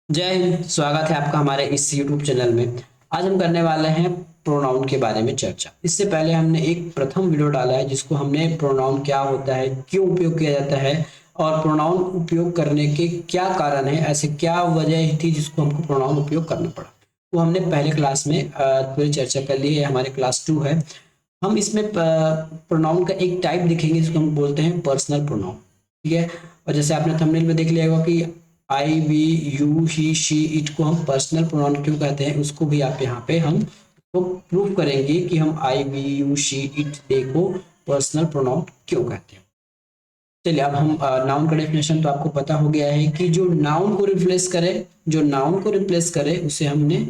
जय हिंद। स्वागत है आपका हमारे इस YouTube चैनल में। आज हम करने वाले हैं प्रोनाउन के बारे में चर्चा। इससे पहले हमने एक प्रथम वीडियो डाला है जिसको हमने प्रोनाउन क्या होता है, क्यों उपयोग किया जाता है और प्रोनाउन उपयोग करने के क्या कारण है, ऐसे क्या वजह थी जिसको हमको प्रोनाउन उपयोग करना पड़ा। वो हमने पहले क्लास में पूरी चर्चा कर ली है। हमारे क्लास 2 है। हम इसमें प्रोनाउन का एक टाइप देखेंगे जिसको हम बोलते हैं पर्सनल प्रोनाउन। ठीक है। और जैसे आपने थंबनेल में देख लिया होगा कि I, we, you, he, she, it को हम पर्सनल प्रोनाउन क्यों कहते हैं, उसको भी आप यहाँ पे हम तो प्रूव करेंगे कि हम आई, वी, यू, शी, इट, दे को पर्सनल प्रोनाउन क्यों कहते हैं। चलिए अब हम नाउन का डेफिनेशन तो आपको पता हो गया है कि जो नाउन को रिप्लेस करे उसे हमने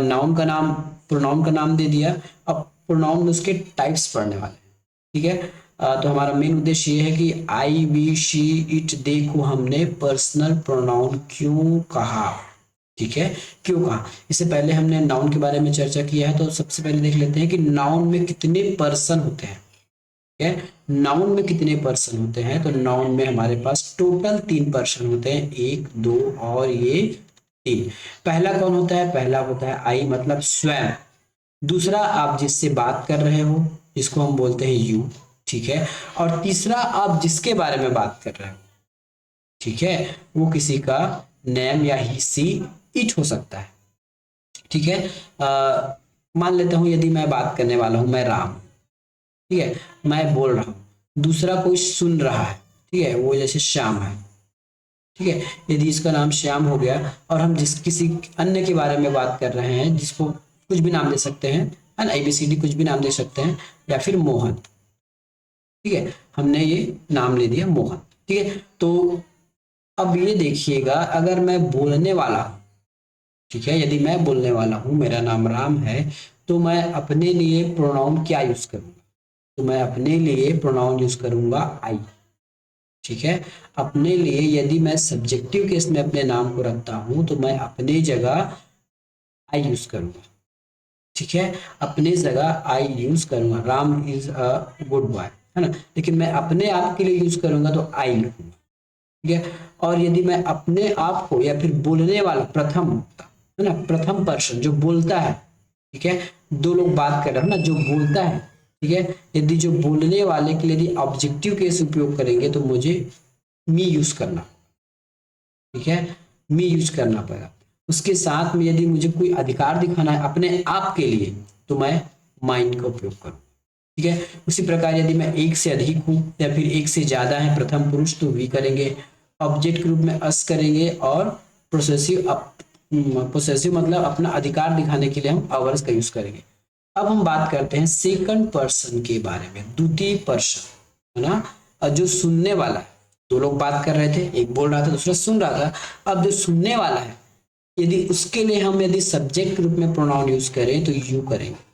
नाउन का नाम प्रोनाउन का नाम दे दिया। अब प्रोनाउन में उसके टाइप्स पढ़ने वाले हैं। ठीक है। तो हमारा मेन उद्देश्य ये है कि आई, वी, शी, इट, दे को हमने पर्सनल प्रोनाउन क्यों कहा। ठीक है, क्यों कहा। इससे पहले हमने नाउन के बारे में चर्चा किया है, तो सबसे पहले देख लेते हैं कि नाउन में कितने पर्सन होते हैं। ठीक है, नाउन में कितने पर्सन होते हैं। तो नाउन में हमारे पास टोटल 3 पर्सन होते हैं, 1, 2 और ये 3। पहला कौन होता है? पहला होता है आई, मतलब स्वयं। दूसरा आप जिससे बात कर रहे हो, जिसको हम बोलते हैं यू। ठीक है। और तीसरा आप जिसके बारे में बात कर रहे हो, ठीक है, वो किसी का नेम या ही, सी, इट हो सकता है। ठीक है। मान लेता हूं यदि मैं बात करने वाला हूं, मैं राम। ठीक है, मैं बोल रहा हूँ, दूसरा कोई सुन रहा है। ठीक है, वो जैसे श्याम है। ठीक है, यदि इसका नाम श्याम हो गया और हम जिस किसी अन्य के बारे में बात कर रहे हैं, जिसको कुछ भी नाम दे सकते हैं, है ना, ABCD कुछ भी नाम दे सकते हैं, या फिर मोहन। ठीक है, हमने ये नाम ले दिया मोहन। ठीक है। तो अब ये देखिएगा, अगर मैं बोलने वाला हूं, ठीक है, यदि मैं बोलने वाला हूं, मेरा नाम राम है, तो मैं अपने लिए प्रोनाउन क्या यूज करूंगा? तो मैं अपने लिए प्रोनाउन यूज करूंगा आई। ठीक है। अपने लिए यदि मैं सब्जेक्टिव केस में अपने नाम को रखता हूं तो मैं अपने जगह आई यूज करूंगा। ठीक है, अपने जगह आई यूज करूंगा। Ram is a good boy, है ना, लेकिन मैं अपने आप के लिए यूज करूंगा तो आई लिखूंगा। ठीक है। और यदि मैं अपने आप को या फिर बोलने वाला प्रथम, है ना, प्रथम पर्सन जो बोलता है, ठीक है, दो लोग बात कर रहे हैं ना, जो बोलता है। ठीक है, यदि जो बोलने वाले के लिए यदि ऑब्जेक्टिव केस उपयोग करेंगे तो मुझे मी यूज करना। ठीक है, मी यूज करना पड़ेगा। उसके साथ में यदि मुझे कोई अधिकार दिखाना है अपने आप के लिए तो मैं माइंड का उपयोग करूं। ठीक है। उसी प्रकार यदि मैं एक से अधिक हूं या फिर एक से ज्यादा है प्रथम पुरुष तो वी करेंगे। ऑब्जेक्ट के रूप में अस करेंगे और प्रोसेसिव पोसेसिव मतलब अपना अधिकार दिखाने के लिए हम अवर्स का यूज करेंगे। अब हम बात करते हैं सेकंड पर्सन के बारे में, द्वितीय पर्सन, है ना, जो सुनने वाला है। दो लोग बात कर रहे थे, एक बोल रहा था, दूसरा सुन रहा था। अब जो सुनने वाला है, यदि उसके लिए हम यदि सब्जेक्ट के रूप में प्रोनाउन यूज करें तो यू करेंगे।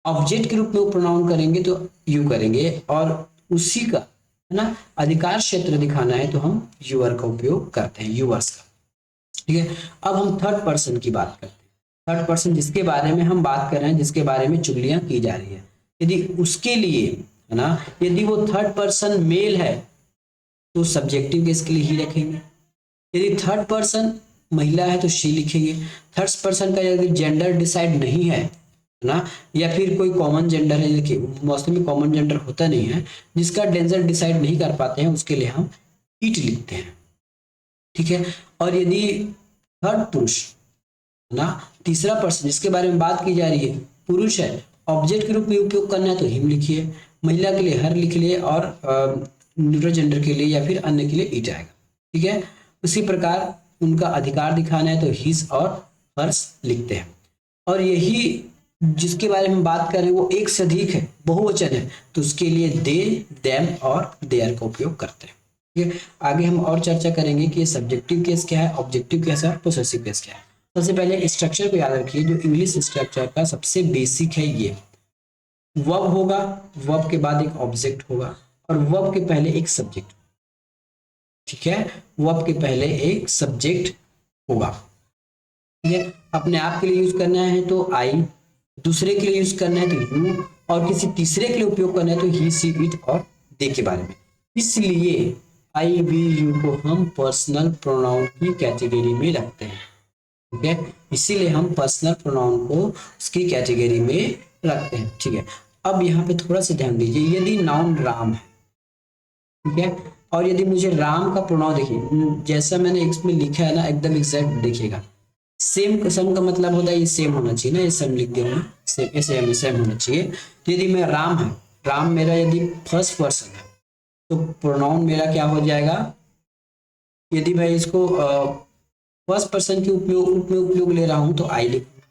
ऑब्जेक्ट के रूप में प्रोनाउन करेंगे तो यू करेंगे। और उसी का, है ना, अधिकार क्षेत्र दिखाना है तो हम यूअर का उपयोग करते हैं, यूअर्स का। ठीक है। अब हम थर्ड पर्सन की बात करते हैं। थर्ड पर्सन जिसके बारे में हम बात कर रहे हैं, जिसके बारे में चुगलियां की जा रही है, यदि उसके लिए, है ना, यदि वो थर्ड पर्सन मेल है तो सब्जेक्टिव केस के लिए ही रखेंगे। यदि थर्ड पर्सन महिला है तो शी लिखेंगे। थर्ड पर्सन का यदि जेंडर डिसाइड नहीं है ना, या फिर कोई कॉमन जेंडर है, देखिए मोस्टली में कॉमन जेंडर होता नहीं है, जिसका जेंडर डिसाइड नहीं कर पाते हैं उसके लिए हम इट लिखते हैं। ठीक है। और यदि थर्ड पुरुष, ना, तीसरा पर्सन जिसके बारे में बात की जा रही है पुरुष है, ऑब्जेक्ट के रूप में उपयोग करना है तो हिम लिखिए। महिला के लिए हर लिख लिए और न्यूट्रल जेंडर के लिए या फिर अन्य के लिए इट आएगा। ठीक है। उसी प्रकार उनका अधिकार दिखाना है तो हिज और हर्स लिखते हैं। और यही जिसके बारे में बात कर रहे हैं वो एक से अधिक है, बहुवचन है, तो उसके लिए दे, देम और देयर का उपयोग करते हैं। ठीक है। आगे हम और चर्चा करेंगे कि सब्जेक्टिव केस क्या है, ऑब्जेक्टिव केस है और पोसेसिव केस क्या है। सबसे पहले स्ट्रक्चर को याद रखिए, जो इंग्लिश स्ट्रक्चर का सबसे बेसिक है ये वर्ब होगा, वर्ब के बाद एक ऑब्जेक्ट होगा और वर्ब के पहले एक सब्जेक्ट। ठीक है, वर्ब के पहले एक सब्जेक्ट होगा। ठीक है, अपने आप के लिए यूज करना है तो आई, दूसरे के लिए यूज करना है तो यू, और किसी तीसरे के लिए उपयोग करना है तो ही, सी, इट और दे के बारे में। इसलिए आई, वी, यू को हम पर्सनल प्रोनाउन की कैटेगरी में रखते हैं। ठीक है, इसीलिए हम पर्सनल प्रोनाउन को उसकी कैटेगरी में रखते हैं। ठीक है, अब यहाँ पे थोड़ा सा ध्यान दीजिए, यदि नाउन राम है, ठीक है, और यदि मुझे राम का प्रोनाउन देखिए, जैसा मैंने इसमें लिखा है ना, एकदम एग्जैक्ट देखिएगा। सेम, सम का मतलब होता है ये सेम होना चाहिए ना, ये सेम लिख दिया हूँ, सेम सेम सेम होना चाहिए। तो यदि मैं राम है, राम मेरा यदि फर्स्ट पर्सन है, तो प्रोनाउन मेरा क्या हो जाएगा, यदि मैं इसको फर्स्ट पर्सन के उपयोग ले रहा हूं तो आई लिखूंगा,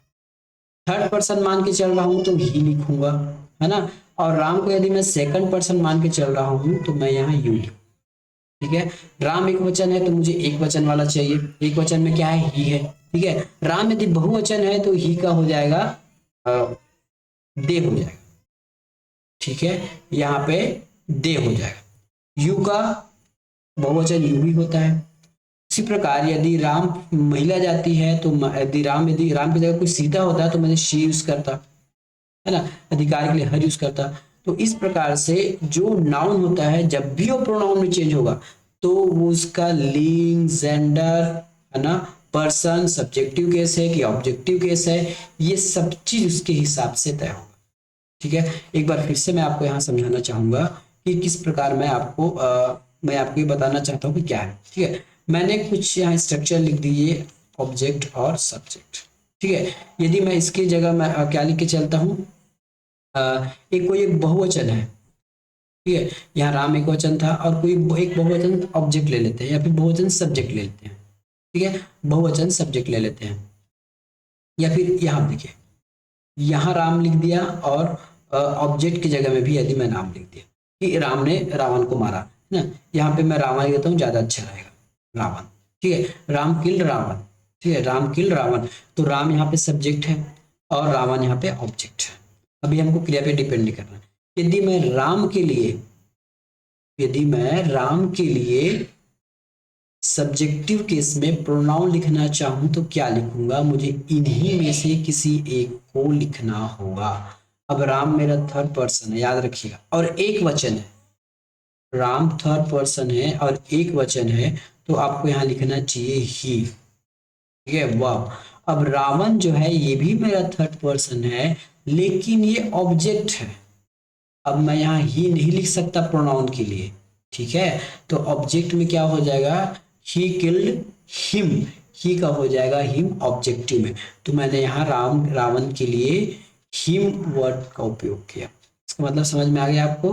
थर्ड पर्सन मान के चल रहा हूं तो ही लिखूंगा, है ना। और राम को यदि मैं सेकंड पर्सन मान के चल रहा हूं तो मैं यहाँ यू लिखूंगा। ठीक है, राम एक वचन है तो मुझे एक वचन वाला चाहिए, एक वचन में क्या है, ही है। ठीक है, राम यदि बहुवचन है तो ही का हो जाएगा दे हो जाएगा। ठीक है, यहाँ पे दे हो जाएगा। यू का बहुवचन यू ही होता है। इसी प्रकार यदि राम महिला जाति है तो यदि राम की जगह कोई सीता होता है तो मैं शी यूज करता, है ना, अधिकार के लिए हर यूज करता। तो इस प्रकार से जो नाउन होता है जब भी वो प्रोनाउन में चेंज होगा तो वो उसका लिंग, जेंडर, है ना, पर्सन, सब्जेक्टिव केस है कि ऑब्जेक्टिव केस है, ये सब चीज उसके हिसाब से तय होगा। ठीक है, एक बार फिर से मैं आपको यहाँ समझाना चाहूंगा कि किस प्रकार मैं आपको ये बताना चाहता हूँ कि क्या है। ठीक है, मैंने कुछ यहाँ स्ट्रक्चर लिख दिए, ऑब्जेक्ट और सब्जेक्ट। ठीक है, यदि मैं इसकी जगह मैं क्या लिख के चलता हूँ, एक कोई एक बहुवचन है, ठीक है, यहाँ राम एक वचन था और कोई एक बहुवचन ऑब्जेक्ट ले लेते हैं या फिर बहुवचन सब्जेक्ट ले लेते हैं। ठीक है, बहुवचन सब्जेक्ट ले लेते हैं, या फिर यहाँ देखिए, यहाँ राम लिख दिया और ऑब्जेक्ट की जगह में भी यदि मैं नाम लिख दिया कि राम ने रावण को मारा, है ना, यहाँ पे मैं रावण लिखता हूँ, ज्यादा अच्छा रहेगा, रावण। ठीक है, राम किल रावण। ठीक है, राम किल रावण, तो राम यहाँ पे सब्जेक्ट है और रावण यहाँ पे ऑब्जेक्ट है। अभी हमको क्रिया पे डिपेंड नहीं करना। यदि मैं राम के लिए सब्जेक्टिव केस में प्रोनाउन लिखना चाहूं तो क्या लिखूंगा, मुझे इन्हीं में से किसी एक को लिखना होगा। अब राम मेरा थर्ड पर्सन है, याद रखिएगा, और एक वचन है, राम थर्ड पर्सन है और एक वचन है, तो आपको यहाँ लिखना चाहिए ही। ठीक है, वाह। अब रावण जो है ये भी मेरा थर्ड पर्सन है लेकिन ये ऑब्जेक्ट है, अब मैं यहाँ ही नहीं लिख सकता प्रोनाउन के लिए। ठीक है, तो ऑब्जेक्ट में क्या हो जाएगा, ही किल्ड हिम, ही का हो जाएगा हिम ऑब्जेक्टिव में, तो मैंने यहाँ रावण के लिए हिम वर्ड का उपयोग किया। इसका मतलब समझ में आ गया आपको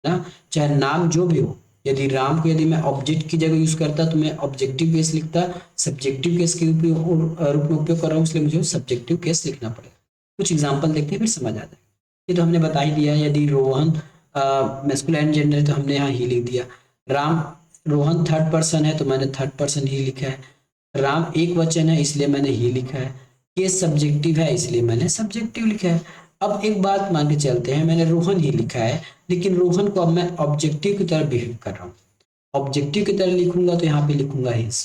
ना, चाहे नाम जो भी हो, यदि राम को यदि मैं ऑब्जेक्ट की जगह यूज करता तो मैं ऑब्जेक्टिव केस लिखता, सब्जेक्टिव केस के रूप में उपयोग कर रहा हूँ इसलिए मुझे सब्जेक्टिव केस लिखना पड़ेगा। कुछ एग्जाम्पल देखते हैं फिर समझ आ जाएगा। ये तो हमने बता ही दिया, यदि रोहन मैस्कुलाइन जेंडर है तो हमने यहाँ ही लिख दिया। रोहन थर्ड पर्सन है तो मैंने थर्ड पर्सन ही लिखा है। राम एक वचन है इसलिए मैंने ही लिखा है। केस सब्जेक्टिव है इसलिए मैंने सब्जेक्टिव लिखा है। अब एक बात मान के चलते हैं, मैंने रोहन ही लिखा है लेकिन रोहन को अब मैं ऑब्जेक्टिव की तरह बिहेव कर रहा हूँ, ऑब्जेक्टिव की तरह लिखूंगा तो यहाँ पे लिखूंगा हिज।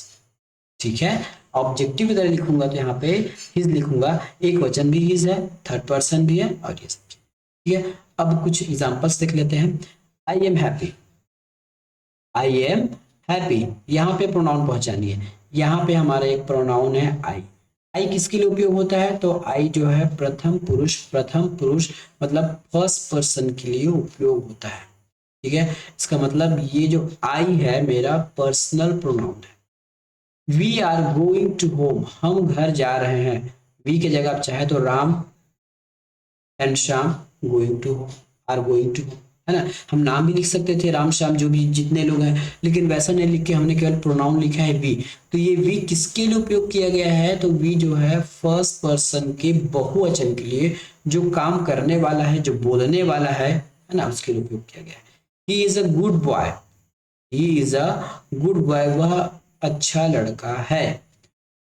ठीक है, ऑब्जेक्टिव की तरह लिखूंगा तो यहाँ पे हिज लिखूंगा, एक वचन भी हिज है, थर्ड पर्सन भी है और ये सब। ठीक है, अब कुछ एग्जांपल्स देख लेते हैं। I am happy, I am happy, यहाँ पे प्रोनाउन पहचानिए, यहाँ पे हमारा एक प्रोनाउन है आई। आई किसके लिए उपयोग होता है, तो आई जो है प्रथम पुरुष मतलब फर्स्ट पर्सन के लिए उपयोग होता है। ठीक है, इसका मतलब ये जो आई है मेरा पर्सनल प्रोनाउन है। We are going to home, हम घर जा रहे हैं, वी के जगह आप चाहे तो Ram and Shyam going to home, are going to home, है ना। हम नाम भी लिख सकते थे राम श्याम जो भी जितने लोग हैं, लेकिन वैसा नहीं लिख के हमने केवल प्रोनाउन लिखा है वी। तो ये वी किसके लिए उपयोग किया गया है, तो वी जो है फर्स्ट पर्सन के बहुवचन के लिए, जो काम करने वाला है, जो बोलने वाला है ना, उसके लिए उपयोग किया गया है। He is a good boy, he is a good boy, वह अच्छा लड़का है।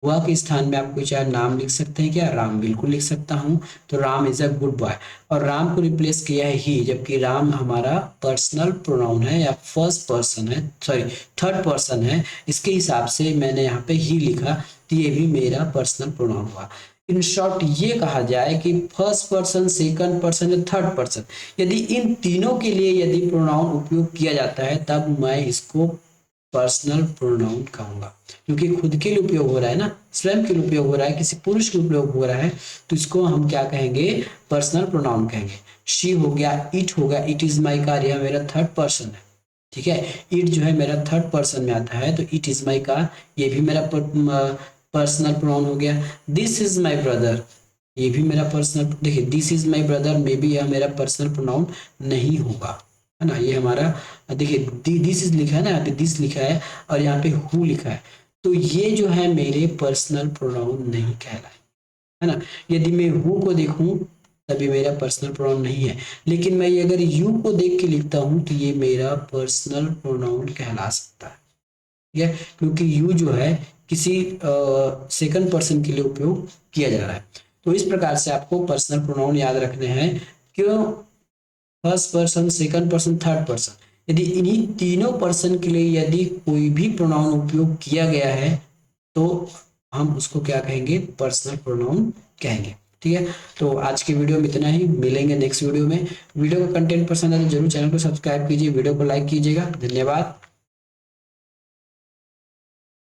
वह के स्थान में आपको चाहे नाम लिख सकते हैं क्या, राम बिल्कुल लिख सकता हूं, तो Ram is a good boy, और राम को रिप्लेस किया है ही, जबकि राम हमारा पर्सनल प्रोनाउन है या फर्स्ट पर्सन है, सॉरी थर्ड पर्सन है, इसके हिसाब से मैंने यहाँ पे ही लिखा, तो ये भी मेरा पर्सनल प्रोनाउन हुआ। इन शॉर्ट ये कहा जाए कि फर्स्ट पर्सन, सेकंड पर्सन या थर्ड पर्सन, यदि इन तीनों के लिए यदि प्रोनाउन उपयोग किया जाता है तब मैं इसको पर्सनल प्रोनाउन कहूंगा, क्योंकि खुद के लिए उपयोग हो रहा है ना, स्वयं के लिए उपयोग हो रहा है, किसी पुरुष के लिए उपयोग हो रहा है, तो इसको हम क्या कहेंगे, पर्सनल प्रोनाउन कहेंगे। शी हो गया, इट हो गया, इट इज माई कार, यह मेरा थर्ड पर्सन है, ठीक है। इट जो है मेरा थर्ड पर्सन में आता है, तो इट इज माई कार, ये भी मेरा पर्सनल प्रोनाउन हो गया। दिस इज माई ब्रदर, ये भी मेरा पर्सनल, देखिए दिस इज माई ब्रदर में भी यह मेरा पर्सनल प्रोनाउन नहीं होगा, है ना। ये हमारा, देखिए दिस इज लिखा है ना, यहाँ पे दिस लिखा है और यहाँ पे हु लिखा है, तो ये जो है मेरे पर्सनल प्रोनाउन नहीं कहलाए, है ना। यदि मैं हु को देखूं तभी मेरा पर्सनल प्रोनाउन नहीं है, लेकिन मैं ये अगर यू को देख के लिखता हूं तो ये मेरा पर्सनल प्रोनाउन कहला सकता है, ठीक है, क्योंकि यू जो है किसी सेकंड पर्सन के लिए उपयोग किया जा रहा है। तो इस प्रकार से आपको पर्सनल प्रोनाउन याद रखने हैं, क्यों, first person, second person, third person, यदि इन्हीं तीनों पर्सन के लिए यदि कोई भी प्रोनाउन उपयोग किया गया है तो हम उसको क्या कहेंगे, पर्सनल प्रोनाउन कहेंगे, ठीक है। तो आज की वीडियो में इतना ही, मिलेंगे नेक्स्ट वीडियो में। वीडियो का कंटेंट पसंद है तो जरूर चैनल को सब्सक्राइब कीजिए, वीडियो को लाइक कीजिएगा। धन्यवाद।